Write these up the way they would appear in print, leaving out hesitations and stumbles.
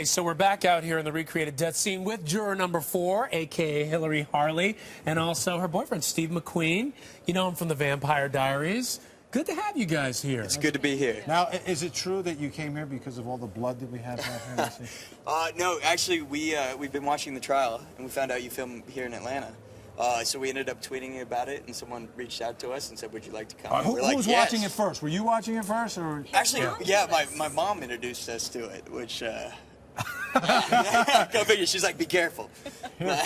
So we're back out here in the recreated death scene with juror number 4, a.k.a. Hillary Harley, and also her boyfriend, Steve McQueen. You know him from the Vampire Diaries. Good to have you guys here. It's good to be here. Now, is it true that you came here because of all the blood that we have out here? No, actually, we've been watching the trial, and we found out you film here in Atlanta. So we ended up tweeting about it, and someone reached out to us and said, would you like to come? Who was watching it first? Were you watching it first? Or? Actually, yeah, my mom introduced us to it, which... Go figure. She's like, be careful. You're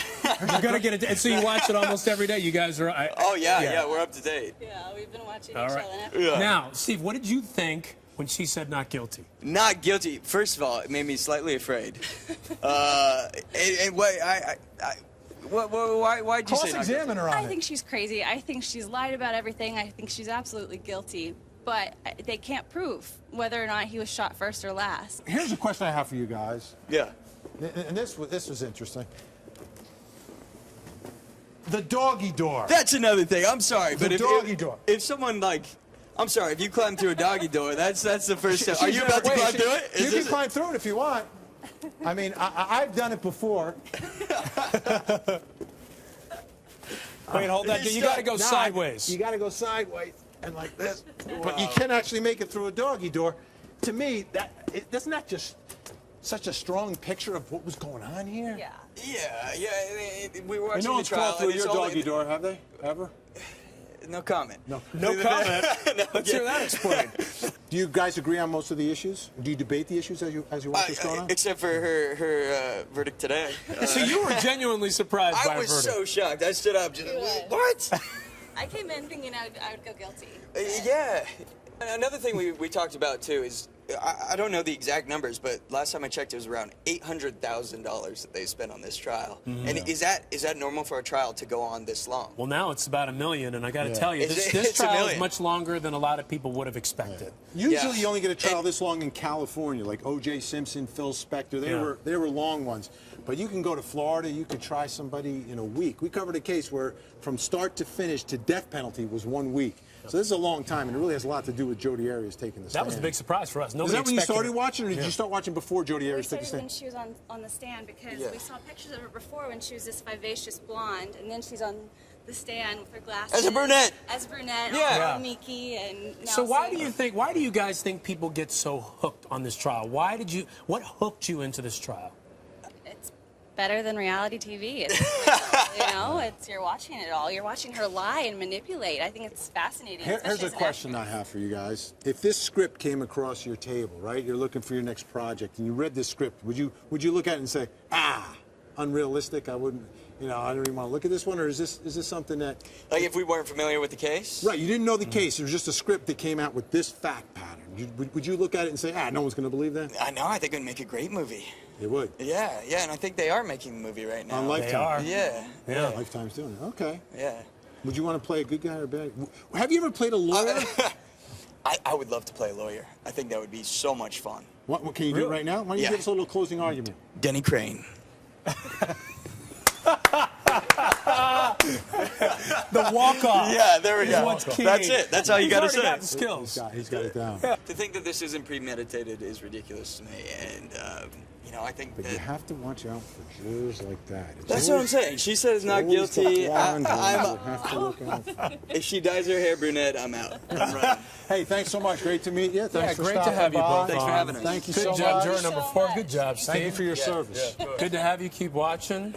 gonna get it. And so you watch it almost every day. You guys are. Oh yeah, we're up to date. Yeah, we've been watching All each right. other. Yeah. Now, Steve, what did you think when she said not guilty? Not guilty. First of all, it made me slightly afraid. And why'd you say not guilty? Cross-examine her on I it. think she's crazy. I think she's lied about everything. I think she's absolutely guilty. But they can't prove whether or not he was shot first or last. Here's a question I have for you guys. Yeah. And this was interesting. The doggy door. That's another thing. I'm sorry, but doggy door. If someone I'm sorry, if you climb through a doggy door, that's the first step. Are you about to climb through it? You can climb through it if you want. I mean, I've done it before. Wait, hold that. You got to go sideways. You got to go sideways and like this. But you can actually make it through a doggy door. To me, isn't that just such a strong picture of what was going on here? Yeah. Yeah. We were watching No the one's trial. crawled through and your it's all- doggy door, have they? Ever? No comment. No. No comment. Let's hear that explained. Do you guys agree on most of the issues? Do you debate the issues as you watch this going on? Except for her verdict today. So you were genuinely surprised by I her was verdict. so shocked. I stood up. Just, what? I came in thinking I would go guilty. Yeah. Another thing we talked about too is I don't know the exact numbers, but last time I checked, it was around $800,000 that they spent on this trial. And is that normal for a trial to go on this long? Well, now it's about $1 million, and I got to tell you, this It's trial $1 is million. much longer than a lot of people would have expected. Usually, you only get a trial this long in California, like O.J. Simpson, Phil Spector. They were long ones. But you can go to Florida. You could try somebody in a week. We covered a case where, from start to finish to death penalty, was 1 week. So this is a long time, and it really has a lot to do with Jodi Arias taking the stand. That was a big surprise for us. Nobody Is that when you started expected it. watching, or did you start watching before Jodi Arias took the When stand? she was on the stand, because we saw pictures of her before when she was this vivacious blonde, and then she's on the stand with her glasses. As a brunette. As a brunette, Yeah. all meeky, and now So why do you guys think people get so hooked on this trial? What hooked you into this trial? It's better than reality TV. It's, you're watching it all. You're watching her lie and manipulate. I think it's fascinating. Here's especially a as an question I actress. have for you guys. If this script came across your table, right? You're looking for your next project, and you read this script, would you look at it and say, unrealistic? I wouldn't. I don't even want to look at this one. Or is this something that? Like if we weren't familiar with the case? Right. You didn't know the case. It was just a script that came out with this fact pattern. Would you look at it and say, no one's going to believe that? I know. I think it would make a great movie. It would. Yeah, and I think they are making a movie right now. On Lifetime. They are. Yeah. Lifetime's doing it. Okay. Yeah. Would you want to play a good guy or a bad? Have you ever played a lawyer? I would love to play a lawyer. I think that would be so much fun. What can you do it right now? Why don't you give us a little closing argument? Denny Crane. The walk-off. Yeah, there we is go. what's key. That's it. That's all you got to He's say. already got the skills. He's got it down. To think that this isn't premeditated is ridiculous to me, and I think But that you have to watch out for jurors like that. that's what I'm saying. She said it's not always the guilty. blonde one I'm you have to look out. if she dyes her hair brunette, I'm out. I'm running. Hey, thanks so much. Great to meet you. Thanks for great to stopping have you by. both. Thanks for having us. Thank you Good so job, much. juror number 4. Good job, Steve. Thank you for your service. Good to have you. Keep watching.